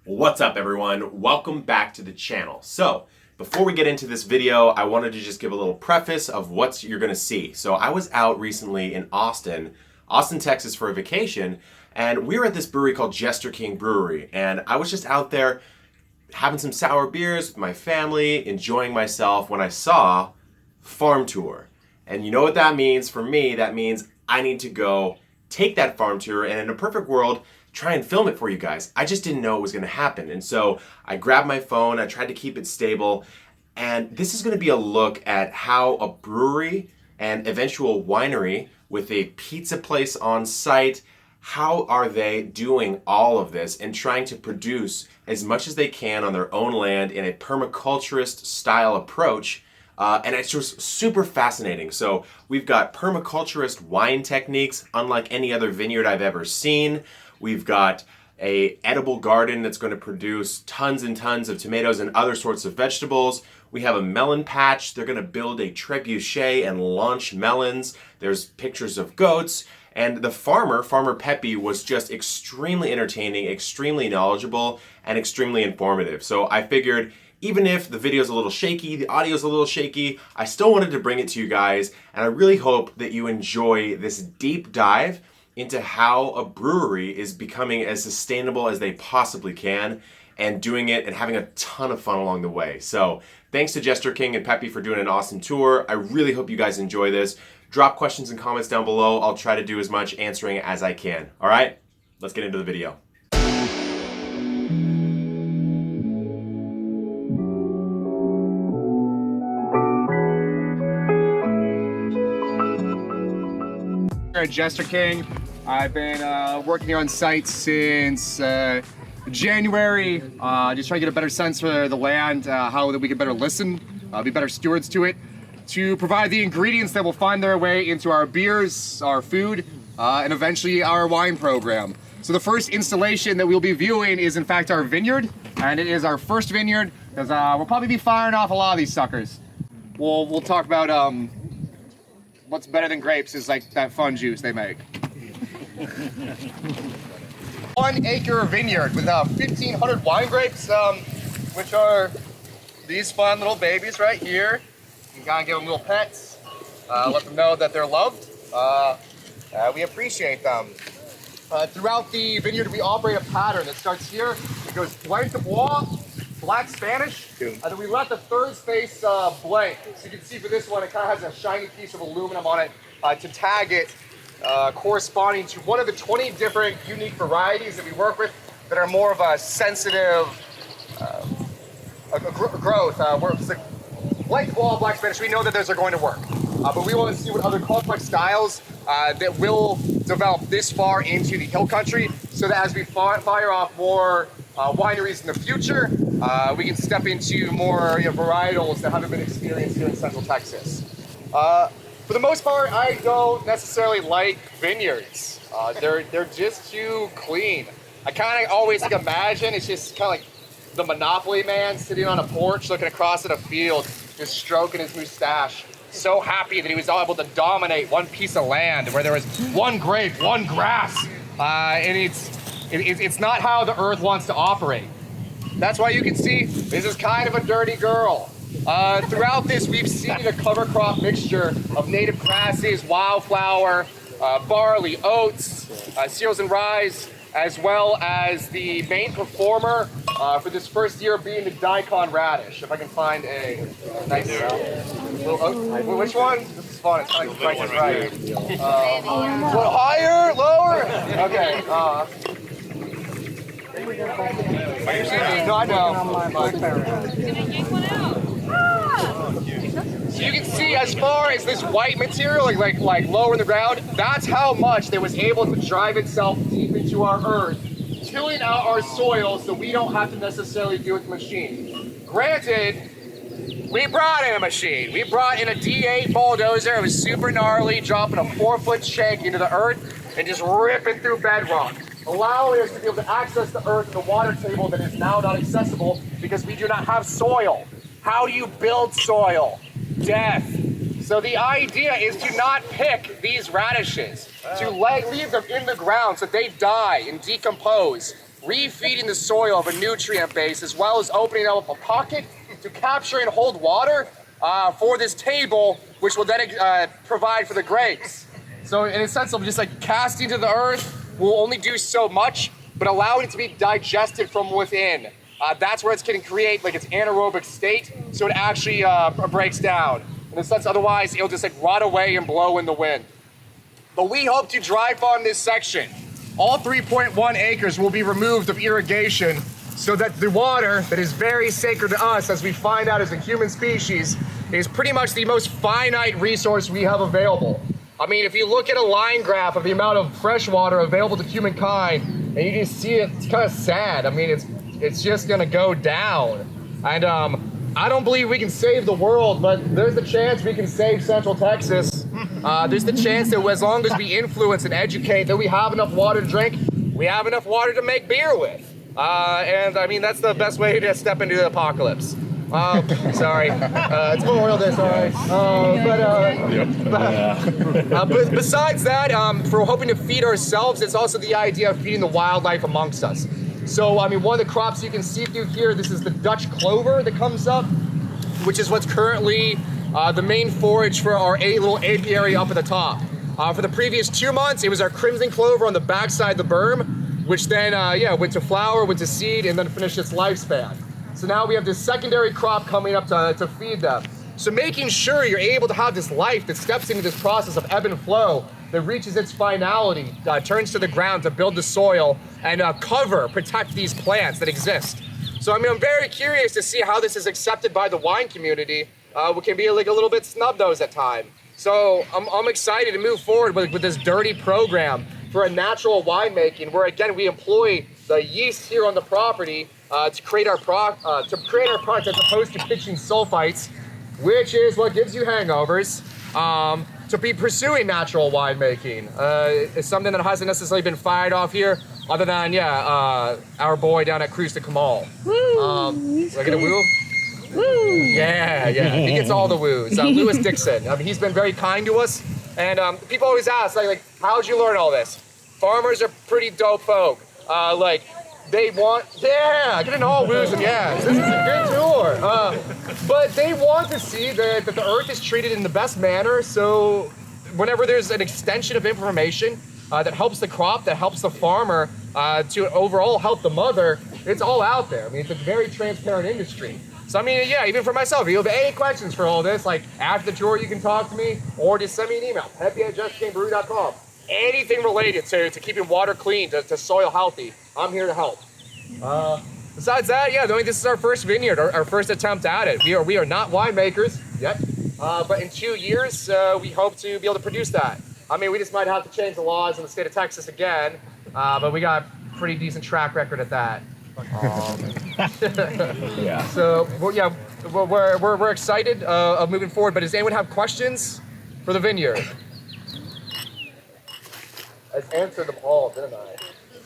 What's up everyone? Welcome back to the channel. So before we get into this video, I wanted to just give a little preface of what you're gonna see. So I was out recently in Austin, Texas for a vacation, and we were at this brewery called Jester King Brewery, and I was just out there having some sour beers with my family, enjoying myself when I saw farm tour. And you know what that means for me? That means I need to go take that farm tour and in a perfect world, try and film it for you guys. I just didn't know it was gonna happen. And so I grabbed my phone, I tried to keep it stable, and this is gonna be a look at how a brewery and eventual winery with a pizza place on site, how are they doing all of this and trying to produce as much as they can on their own land in a permaculturist style approach. And it's just super fascinating. So we've got permaculturist wine techniques unlike any other vineyard I've ever seen. We've got a edible garden that's going to produce tons and tons of tomatoes and other sorts of vegetables. We have a melon patch. They're going to build a trebuchet and launch melons. There's pictures of goats. And the Farmer Peppy, was just extremely entertaining, extremely knowledgeable, and extremely informative. So I figured even if the video is a little shaky, the audio is a little shaky, I still wanted to bring it to you guys. And I really hope that you enjoy this deep dive into how a brewery is becoming as sustainable as they possibly can and doing it and having a ton of fun along the way. So thanks to Jester King and Peppy for doing an awesome tour. I really hope you guys enjoy this. Drop questions and comments down below. I'll try to do as much answering as I can. All right, let's get into the video. At Jester King. I've been working here on site since January, just trying to get a better sense for the land, how that we can better listen, be better stewards to it, to provide the ingredients that will find their way into our beers, our food, and eventually our wine program. So the first installation that we'll be viewing is in fact our vineyard, and it is our first vineyard, because we'll probably be firing off a lot of these suckers. We'll talk about what's better than grapes is like that fun juice they make. 1 acre vineyard with 1,500 wine grapes, which are these fun little babies right here. You gotta give them little pets, let them know that they're loved. We appreciate them. Throughout the vineyard, we operate a pattern that starts here. It goes blanc de bois, black Spanish, and then we let the third space blank. So you can see for this one, it kind of has a shiny piece of aluminum on it to tag it, corresponding to one of the 20 different unique varieties that we work with that are more of a sensitive growth. Where it's like blanc de bois, black Spanish, we know that those are going to work. But we want to see what other complex styles that will develop this far into the hill country, so that as we fire off more wineries in the future, we can step into more varietals that haven't been experienced here in Central Texas. For the most part, I don't necessarily like vineyards. They're just too clean. I kind of always imagine it's just kind of like the Monopoly man sitting on a porch looking across at a field, just stroking his mustache, so happy that he was able to dominate one piece of land where there was one grape, one grass, and it's not how the earth wants to operate. That's why you can see this is kind of a dirty girl. Throughout this, we've seen a cover crop mixture of native grasses, wildflower, barley, oats, cereals and rye, as well as the main performer for this first year being the daikon radish. If I can find a nice little, which one? This is fun. It's kind of like Price is Right. A little higher, lower? Okay. No, I know. So you can see as far as this white material, like lower in the ground, that's how much it was able to drive itself deep into our earth, tilling out our soil so we don't have to necessarily deal with the machine. Granted, we brought in a machine. We brought in a D8 bulldozer. It was super gnarly, dropping a 4-foot shank into the earth and just ripping through bedrock, allowing us to be able to access the earth and the water table that is now not accessible because we do not have soil. How do you build soil? Death. So the idea is to not pick these radishes, to leave them in the ground so they die and decompose, refeeding the soil of a nutrient base, as well as opening up a pocket to capture and hold water for this table, which will then provide for the grapes. So in a sense of just like casting to the earth will only do so much, but allowing it to be digested from within. That's where it's going to create like its anaerobic state, so it actually breaks down. In a sense, otherwise it'll just like rot away and blow in the wind. But we hope to dry farm this section. All 3.1 acres will be removed of irrigation so that the water that is very sacred to us, as we find out as a human species, is pretty much the most finite resource we have available. I mean, if you look at a line graph of the amount of fresh water available to humankind, and you just see it, it's kind of sad. I mean, it's just gonna go down. And I don't believe we can save the world, but there's the chance we can save Central Texas. There's the chance that as long as we influence and educate, that we have enough water to drink, we have enough water to make beer with. And I mean, that's the best way to step into the apocalypse. Sorry, it's Memorial Day, sorry. But besides that, for hoping to feed ourselves, it's also the idea of feeding the wildlife amongst us. So, I mean, one of the crops you can see through here, this is the Dutch clover that comes up, which is what's currently the main forage for our little apiary up at the top. For the previous 2 months, it was our crimson clover on the backside of the berm, which then, went to flower, went to seed, and then finished its lifespan. So now we have this secondary crop coming up to feed them. So making sure you're able to have this life that steps into this process of ebb and flow, that reaches its finality, turns to the ground to build the soil and protect these plants that exist. So I mean, I'm very curious to see how this is accepted by the wine community, which can be like a little bit snub-nosed at times. So I'm excited to move forward with this dirty program for a natural winemaking, where again we employ the yeast here on the property to create our product as opposed to pitching sulfites, which is what gives you hangovers. To be pursuing natural winemaking is something that hasn't necessarily been fired off here, other than our boy down at Cruz de Camal. Look at a woo. Woo! Yeah, he gets all the woos. Lewis Dixon. I mean, he's been very kind to us, and people always ask, like, how'd you learn all this? Farmers are pretty dope folk. They want, getting all woos and this is a good tour. But they want to see that the earth is treated in the best manner, so whenever there's an extension of information that helps the crop, that helps the farmer, to overall help the mother, it's all out there. I mean, it's a very transparent industry. So I mean, even for myself, if you have any questions for all this, like after the tour you can talk to me, or just send me an email, peppy@jesterkingbrewery.com. Anything related to keeping water clean, to soil healthy, I'm here to help. Besides that, this is our first vineyard, our first attempt at it. We are not winemakers yet, but in 2 years, we hope to be able to produce that. I mean, we just might have to change the laws in the state of Texas again, but we got a pretty decent track record at that. So, we're excited of moving forward, but does anyone have questions for the vineyard? I answered them all, didn't I?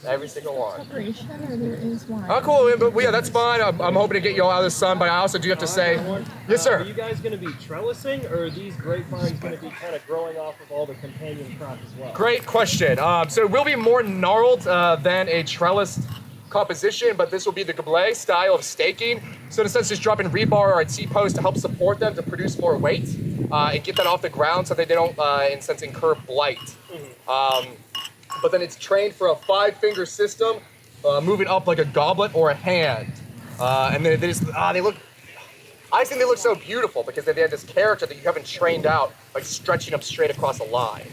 Every single one. Preparation, or there is wine? Oh, cool. But that's fine. I'm hoping to get you all out of the sun, but I also do have to say, yes, sir. Are you guys going to be trellising, or are these grapevines going to be kind of growing off of all the companion crop as well? Great question. So it will be more gnarled than a trellis composition, but this will be the Gablet style of staking. So in a sense, just dropping rebar or a T-post to help support them to produce more weight and get that off the ground so that they don't, in a sense, incur blight. But then it's trained for a 5-finger system, moving up like a goblet or a hand. And they look, I think they look so beautiful because they have this character that you haven't trained out, like stretching them straight across a line.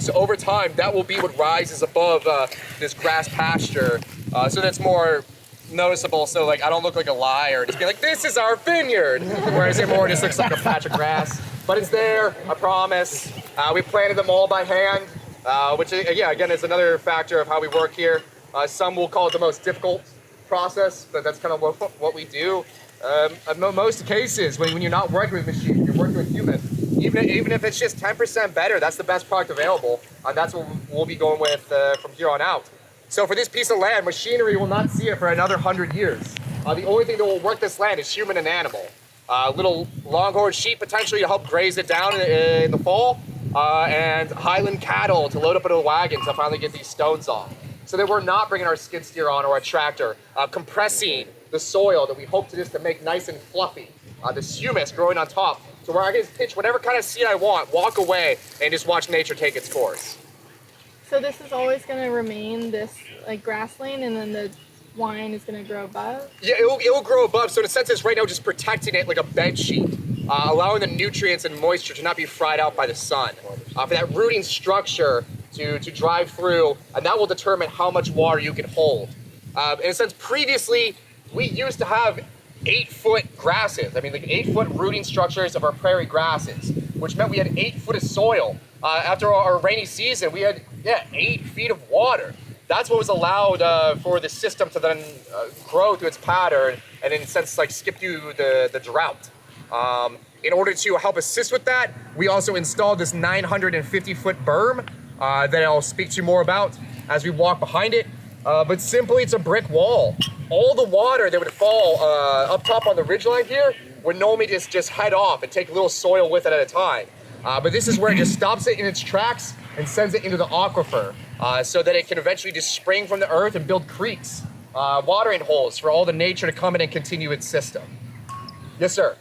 So over time, that will be what rises above this grass pasture, so that's more noticeable. So like, I don't look like a liar, just be like, this is our vineyard. Whereas it more just looks like a patch of grass. But it's there, I promise. We planted them all by hand. Which, again, is another factor of how we work here. Some will call it the most difficult process, but that's kind of what we do. In most cases, when you're not working with machines, you're working with humans. Even if it's just 10% better, that's the best product available, and that's what we'll be going with from here on out. So for this piece of land, machinery will not see it for another 100 years. The only thing that will work this land is human and animal. Little longhorn sheep potentially to help graze it down in the fall. And Highland cattle to load up into a wagon to finally get these stones off. so that we're not bringing our skid steer on or a tractor, compressing the soil that we hope to just to make nice and fluffy. This humus growing on top, so where I can pitch whatever kind of seed I want, walk away, and just watch nature take its course. So this is always going to remain this like grassland, and then the wine is going to grow above? Yeah, it will grow above. So in a sense, it's right now just protecting it like a bed sheet, allowing the nutrients and moisture to not be fried out by the sun, for that rooting structure to drive through, and that will determine how much water you can hold. In a sense, previously, we used to have 8-foot grasses. I mean, like 8-foot rooting structures of our prairie grasses, which meant we had 8 foot of soil. After our rainy season, we had 8 feet of water. That's what was allowed for the system to then grow through its pattern and in a sense like skip through the drought. In order to help assist with that, we also installed this 950-foot berm that I'll speak to you more about as we walk behind it. But simply, it's a brick wall. All the water that would fall up top on the ridgeline here would normally just head off and take a little soil with it at a time. But this is where it just stops it in its tracks and sends it into the aquifer so that it can eventually just spring from the earth and build creeks, watering holes for all the nature to come in and continue its system. Yes, sir.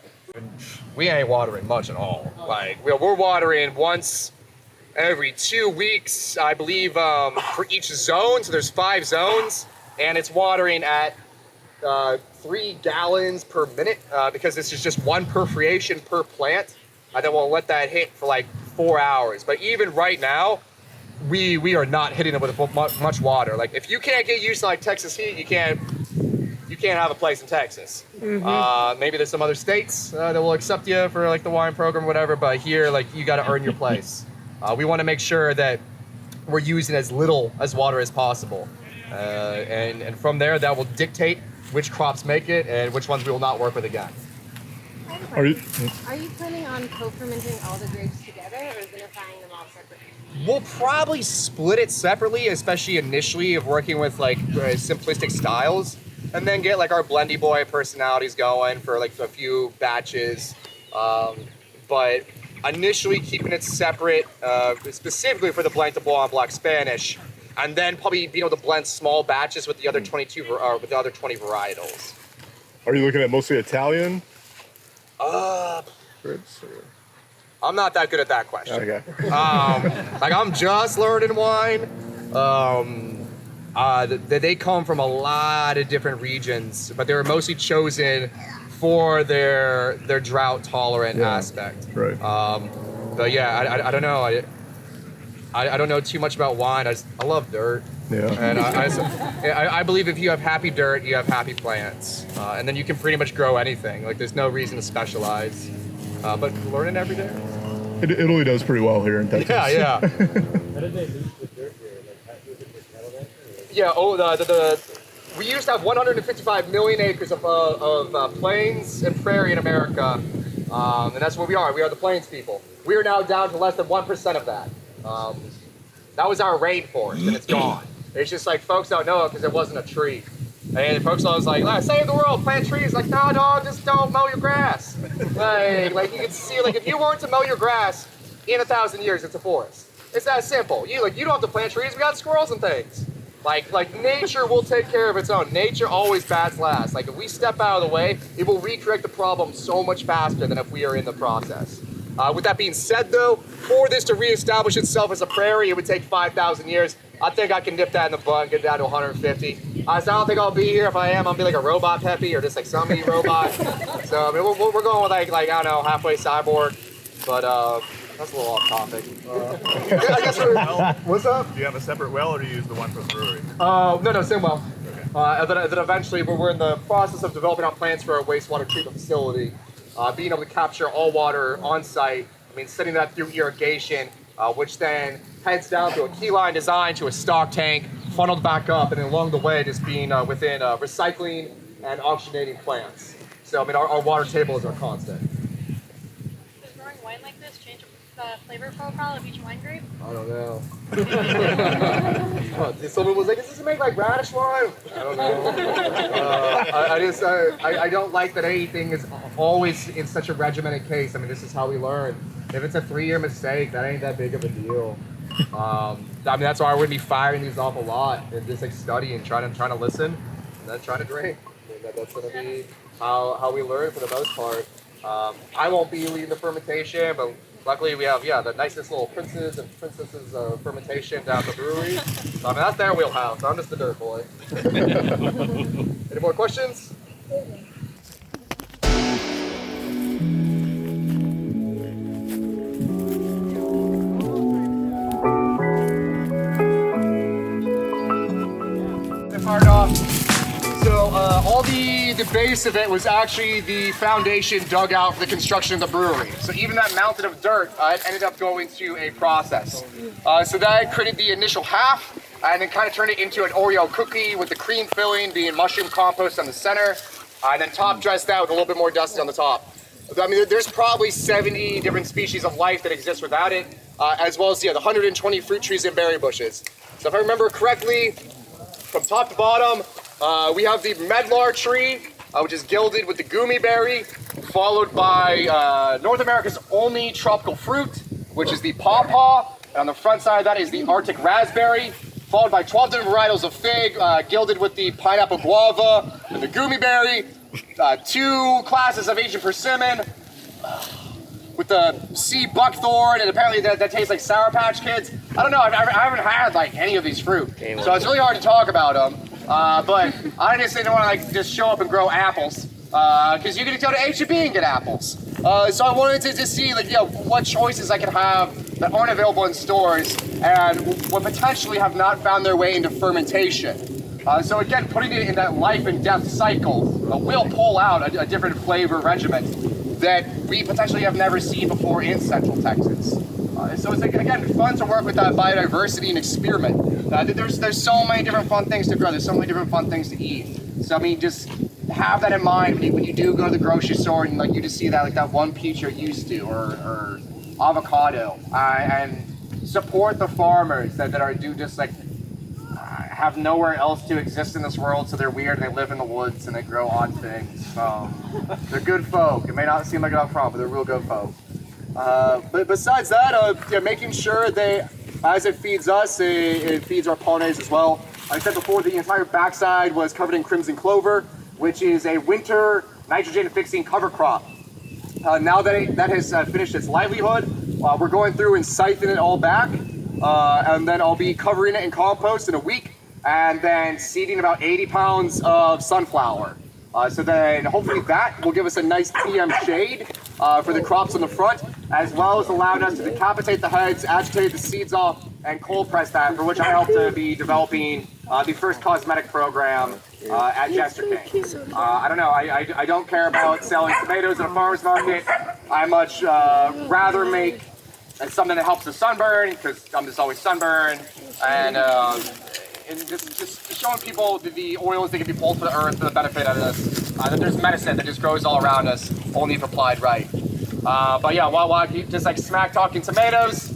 We ain't watering much at all. Like we're watering once every 2 weeks, I believe, for each zone. So there's 5 zones, and it's watering at 3 gallons per minute because this is just 1 perforation per plant. And then we'll let that hit for like 4 hours. But even right now, we are not hitting it with much water. Like if you can't get used to like Texas heat, you can't have a place in Texas. Maybe there's some other states that will accept you for like the wine program or whatever, but here like you got to earn your place. We want to make sure that we're using as little as water as possible. And from there, that will dictate which crops make it and which ones we will not work with again. Are you planning on co-fermenting all the grapes together or vinifying them all separately? We'll probably split it separately, especially initially of working with like simplistic styles, and then get like our blendy boy personalities going for like a few batches. But initially keeping it separate, specifically for the Blanc de Bois and Black Spanish, and then probably being able to blend small batches with the other 20 varietals. Are you looking at mostly Italian? I'm not that good at that question. Okay. Like I'm just learning wine. They come from a lot of different regions, but they were mostly chosen for their drought tolerant aspect. Right. But yeah, I don't know. I don't know too much about wine. I love dirt. Yeah. And I believe if you have happy dirt, you have happy plants. And then you can pretty much grow anything. Like there's no reason to specialize. But learning every day. Italy does pretty well here in Texas. Yeah. How did they leach the dirt here? Like, was it just cattle ranch? Yeah. We used to have 155 million acres of plains and prairie in America, and that's what we are. We are the plains people. We are now down to less than 1% of that. That was our rainforest, and it's gone. It's just like folks don't know it because it wasn't a tree. And folks always like, save the world, plant trees. Like, no, dog, just don't mow your grass. like you can see, like if you weren't to mow your grass, in 1,000 years, it's a forest. It's that simple. You don't have to plant trees. We got squirrels and things. Like nature will take care of its own. Nature always bats last. Like if we step out of the way, it will recreate the problem so much faster than if we are in the process. With that being said, though, for this to reestablish itself as a prairie, it would take 5,000 years. I think I can nip that in the butt and get down to 150. So I don't think I'll be here. If I am, I'll be like a robot Peppy or just like some robot. So I mean, we're going with like I don't know, halfway cyborg. But that's a little off topic. I guess what's up? Do you have a separate well, or do you use the one from the brewery? No, same well. Okay. Then eventually, we're in the process of developing our plans for a wastewater treatment facility. Being able to capture all water on site. I mean, sending that through irrigation, which then heads down to a key line design to a stock tank, funneled back up, and then along the way, just being within recycling and oxygenating plants. So, I mean, our water table is our constant. Does growing wine like this change the flavor profile of each wine grape? I don't know. Someone was like, "Is this to make like radish wine?" I don't know. I don't like that anything is always in such a regimented case. I mean, this is how we learn. If it's a 3-year mistake, that ain't that big of a deal. I mean, that's why we're gonna be firing these off a lot and just like studying, trying to listen, and then trying to drink. I mean, that's gonna be how we learn for the most part. I won't be leading the fermentation, but luckily we have the nicest little princes and princesses of fermentation down at the brewery. So, I mean, that's their wheelhouse. I'm just the dirt boy. Any more questions? Fired off. So all the base of it was actually the foundation dug out for the construction of the brewery. So even that mountain of dirt ended up going to a process. So that created the initial half and then kind of turned it into an Oreo cookie with the cream filling being mushroom compost on the center, and then top dressed out with a little bit more dusty on the top. I mean, there's probably 70 different species of life that exist without it, as well as the 120 fruit trees and berry bushes. So if I remember correctly, from top to bottom, we have the medlar tree, which is gilded with the gummy berry, followed by North America's only tropical fruit, which is the pawpaw. And on the front side of that is the Arctic raspberry, followed by 12 different varietals of fig, gilded with the pineapple guava and the gummy berry, 2 classes of Asian persimmon, with the sea buckthorn, and apparently that tastes like Sour Patch Kids. I don't know, I haven't had like any of these fruit, so it's really hard to talk about them. But I just didn't want to like just show up and grow apples, because you can go to H-E-B and get apples. So I wanted to just see like what choices I could have that aren't available in stores and would potentially have not found their way into fermentation. So again, putting it in that life and death cycle will pull out a different flavor regimen that we potentially have never seen before in Central Texas. So it's, again, fun to work with that biodiversity and experiment. There's so many different fun things to grow. There's so many different fun things to eat. So I mean, just have that in mind when you do go to the grocery store and like you just see that like that one peach you're used to, or avocado, and support the farmers that do just like have nowhere else to exist in this world, so they're weird and they live in the woods and they grow odd things. They're good folk. It may not seem like it up front, but they're real good folk. But besides that, making sure as it feeds us, it feeds our pollinators as well. Like I said before, the entire backside was covered in crimson clover, which is a winter nitrogen-fixing cover crop. Now that that has finished its livelihood, we're going through and siphoning it all back, and then I'll be covering it in compost in a week, and then seeding about 80 pounds of sunflower. So then hopefully that will give us a nice PM shade for the crops on the front, as well as allowing us to decapitate the heads, agitate the seeds off, and cold press that, for which I hope to be developing the first cosmetic program at Jester King. I don't know, I don't care about selling tomatoes at a farmer's market. I much rather make something that helps the sunburn, because I'm just always sunburned, and just showing people the oils that can be pulled from the earth for the benefit of this. That there's medicine that just grows all around us, only if applied right. But yeah, while I keep just like smack talking tomatoes,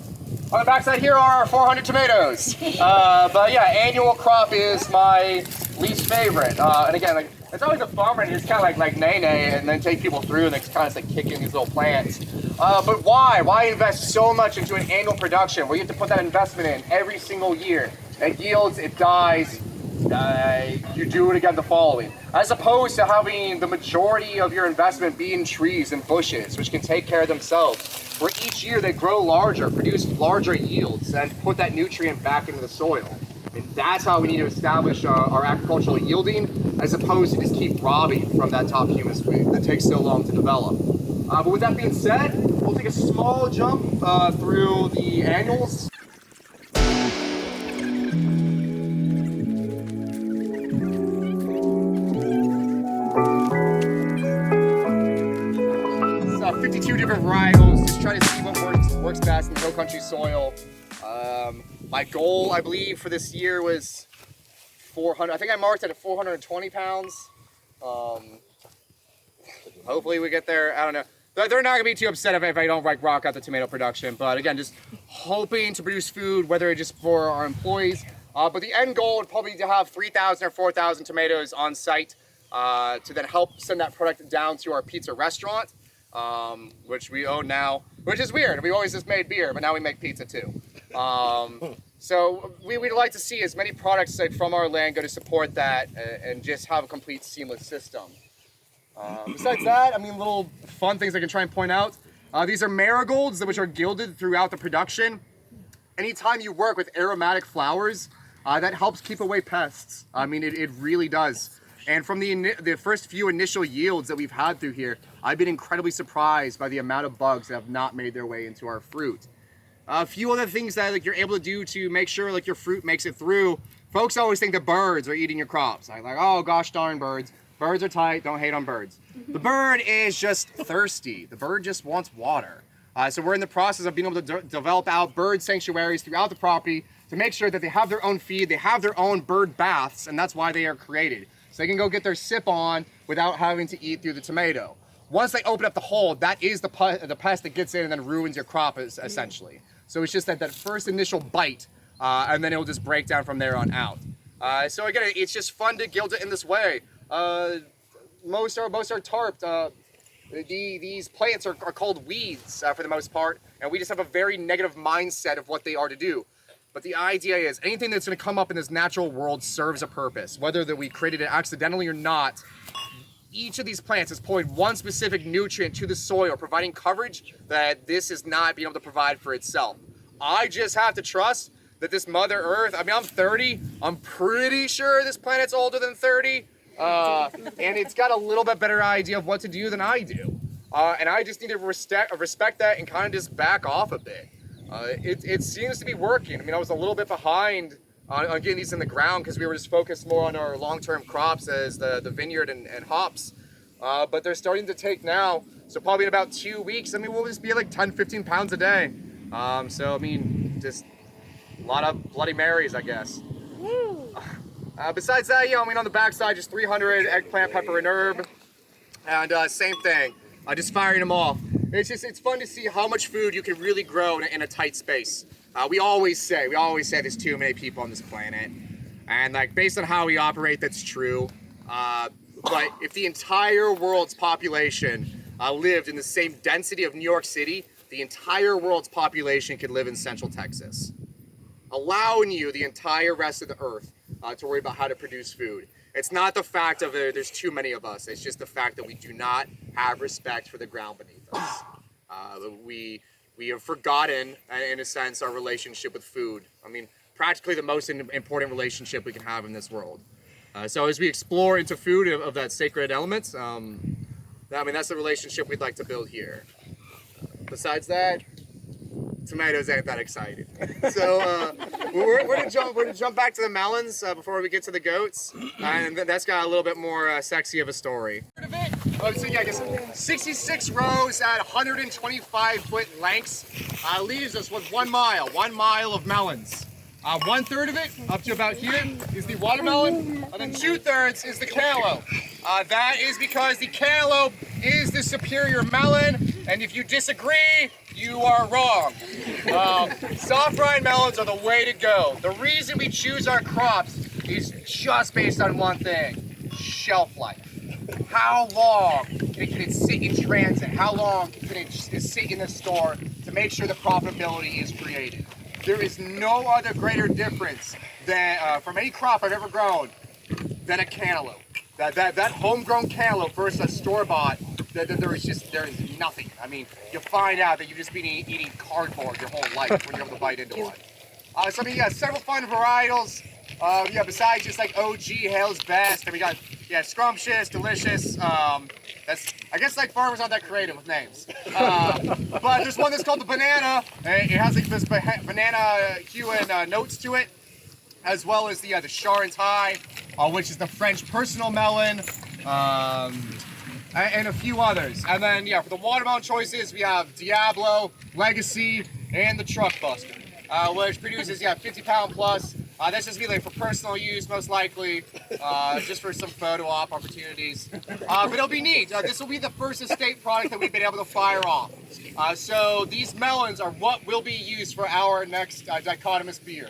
on the backside here are 400 tomatoes. But yeah, annual crop is my least favorite. And again, like it's always a bummer and it's kind of like nay and then take people through and they kind of like kick in these little plants. But why? Why invest so much into an annual production where you have to put that investment in every single year? It yields, it dies, you do it again the following. As opposed to having the majority of your investment be in trees and bushes, which can take care of themselves, where each year they grow larger, produce larger yields, and put that nutrient back into the soil. And that's how we need to establish our agricultural yielding, as opposed to just keep robbing from that top humus food that takes so long to develop. But with that being said, we'll take a small jump through the annuals. It's 52 different varietals, just trying to see what works best in hill country soil. My goal, I believe, for this year was 400. I think I marked it at 420 pounds. Hopefully we get there. I don't know. They're not gonna be too upset if I don't like rock out the tomato production. But again, just hoping to produce food, whether it's just for our employees. But the end goal would probably to have 3,000 or 4,000 tomatoes on site to then help send that product down to our pizza restaurant, which we own now, which is weird. We always just made beer, but now we make pizza too. So we'd like to see as many products like from our land go to support that and just have a complete seamless system. Besides that, I mean, little fun things I can try and point out. These are marigolds, which are gilded throughout the production. Anytime you work with aromatic flowers, that helps keep away pests. I mean, it really does. And from the first few initial yields that we've had through here, I've been incredibly surprised by the amount of bugs that have not made their way into our fruit. A few other things that like you're able to do to make sure like your fruit makes it through. Folks always think that birds are eating your crops. Like, oh gosh darn birds. Birds are tight, don't hate on birds. The bird is just thirsty. The bird just wants water. So we're in the process of being able to develop out bird sanctuaries throughout the property to make sure that they have their own feed, they have their own bird baths, and that's why they are created. So they can go get their sip on without having to eat through the tomato. Once they open up the hole, that is the pest that gets in and then ruins your crop essentially. So it's just that first initial bite, and then it'll just break down from there on out. So again, it's just fun to gild it in this way. Most are tarped. These plants are called weeds for the most part, and we just have a very negative mindset of what they are to do. But the idea is anything that's going to come up in this natural world serves a purpose, whether that we created it accidentally or not. Each of these plants is pulling one specific nutrient to the soil, providing coverage that this is not being able to provide for itself. I just have to trust that this Mother Earth, I mean, I'm 30, I'm pretty sure this planet's older than 30, and it's got a little bit better idea of what to do than I do. And I just need to respect that and kind of just back off a bit. It seems to be working. I mean, I was a little bit behind on getting these in the ground because we were just focused more on our long-term crops as the vineyard and hops. But they're starting to take now. So probably in about 2 weeks, I mean, we'll just be like 10, 15 pounds a day. So, I mean, just a lot of Bloody Marys, I guess. Besides that, I mean, on the backside, just 300 eggplant, pepper, and herb. And same thing, just firing them off. It's fun to see how much food you can really grow in a tight space. We always say there's too many people on this planet. And like, based on how we operate, that's true. But if the entire world's population lived in the same density of New York City, the entire world's population could live in Central Texas, allowing you the entire rest of the earth to worry about how to produce food. It's not the fact of there's too many of us. It's just the fact that we do not have respect for the ground beneath us. We have forgotten, in a sense, our relationship with food. I mean, practically the most important relationship we can have in this world. So as we explore into food of that sacred element, I mean, that's the relationship we'd like to build here. Besides that, tomatoes ain't that exciting. So we're gonna jump back to the melons before we get to the goats, and that's got a little bit more sexy of a story. So yeah, I guess 66 rows at 125-foot lengths leaves us with 1 mile of melons. 1/3 of it, up to about here, is the watermelon, and then 2/3 is the cantaloupe. That is because the cantaloupe is the superior melon, and if you disagree, you are wrong. Soft rind melons are the way to go. The reason we choose our crops is just based on one thing: shelf life. How long can it sit in transit? How long can it sit in the store to make sure the profitability is created? There is no other greater difference than from any crop I've ever grown than a cantaloupe. That homegrown cantaloupe versus a store-bought, there is nothing. I mean, you find out that you've just been eating cardboard your whole life when you're able to bite into one. So I mean, yeah, several fun varietals. Yeah, besides just like OG, Hale's Best, and we got Scrumptious, Delicious. I guess like farmers aren't that creative with names. But there's one that's called the Banana. It has like this banana hue and notes to it, as well as the Charente High, which is the French personal melon, and a few others. And then yeah, for the watermelon choices, we have Diablo, Legacy, and the Truck Buster, which produces 50-pound plus. That's just be like for personal use, most likely, just for some photo op opportunities. But it'll be neat. This will be the first estate product that we've been able to fire off. So these melons are what will be used for our next dichotomous beer.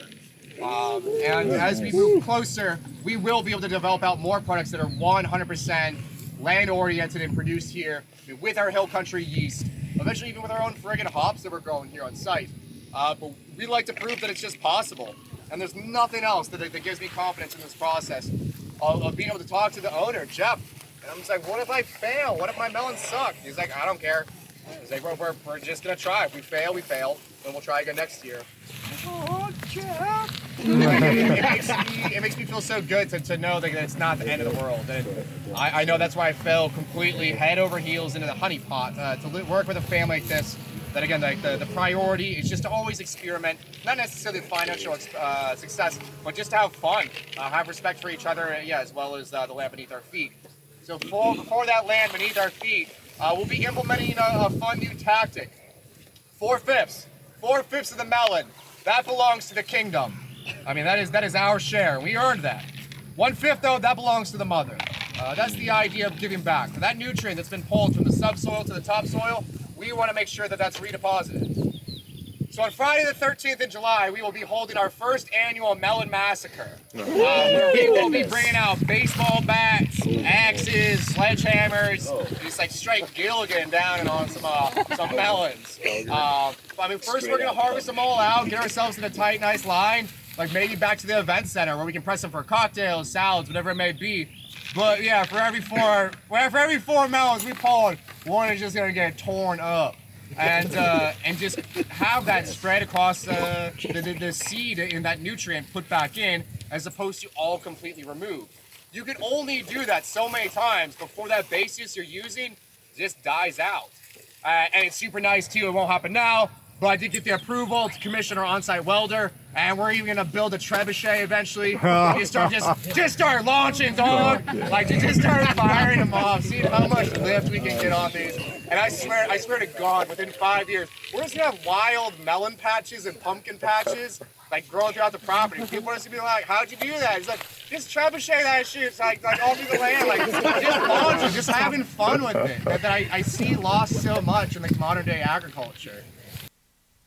And as we move closer, we will be able to develop out more products that are 100% land-oriented and produced here with our hill country yeast. Eventually even with our own friggin' hops that we're growing here on site. but we like to prove that it's just possible. And there's nothing else that gives me confidence in this process of being able to talk to the owner, Jeff. And I'm just like, what if I fail? What if my melons suck? He's like, I don't care. He's like, we're just gonna try. If we fail, we fail. Then we'll try again next year. Oh, Jeff! It makes me feel so good to know that it's not the end of the world. And I know that's why I fell completely head over heels into the honey pot to work with a family like this. That again, like the priority is just to always experiment, not necessarily financial success, but just to have fun, have respect for each other, as well as the land beneath our feet. So for that land beneath our feet, we'll be implementing a fun new tactic. 4/5 of the melon, that belongs to the kingdom. I mean, that is our share. We earned that. 1/5 though, that belongs to the mother. That's the idea of giving back. For that nutrient that's been pulled from the subsoil to the topsoil, we want to make sure that that's redeposited. So on Friday the 13th in July, we will be holding our first annual melon massacre. Where we will be bringing out baseball bats, axes, sledgehammers, just like straight Gilligan down and on some melons. I mean, first we're gonna harvest them all out, get ourselves in a tight, nice line, like maybe back to the event center where we can press them for cocktails, salads, whatever it may be. But yeah, for every four melons we pulled, one is just gonna get torn up. And just have that spread across the seed in that nutrient put back in, as opposed to all completely removed. You can only do that so many times before that basis you're using just dies out. And it's super nice too, it won't happen now, but I did get the approval to commission our on-site welder, and we're even gonna build a trebuchet eventually. Just start launching, dog. Like just start firing them off, see how much lift we can get on these. And I swear to God, within 5 years, we're just gonna have wild melon patches and pumpkin patches like growing throughout the property. People are just gonna be like, how'd you do that? It's like, just trebuchet that shit. It's like all through the land, like just launching, just having fun with it. That I see lost so much in like modern day agriculture.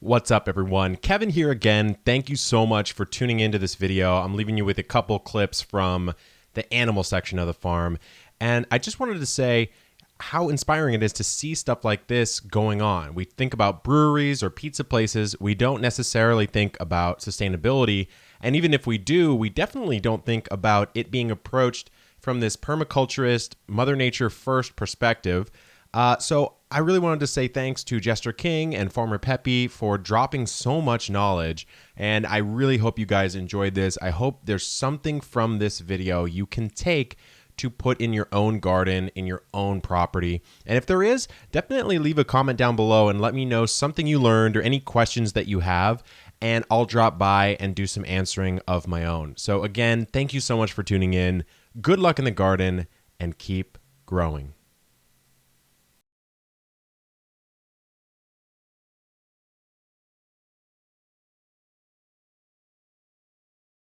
What's up, everyone? Kevin here again. Thank you so much for tuning into this video. I'm leaving you with a couple clips from the animal section of the farm. And I just wanted to say how inspiring it is to see stuff like this going on. We think about breweries or pizza places. We don't necessarily think about sustainability. And even if we do, we definitely don't think about it being approached from this permaculturist, Mother Nature first perspective. So I really wanted to say thanks to Jester King and Farmer Peppy for dropping so much knowledge, and I really hope you guys enjoyed this. I hope there's something from this video you can take to put in your own garden, in your own property. And if there is, definitely leave a comment down below and let me know something you learned or any questions that you have, and I'll drop by and do some answering of my own. So again, thank you so much for tuning in. Good luck in the garden, and keep growing.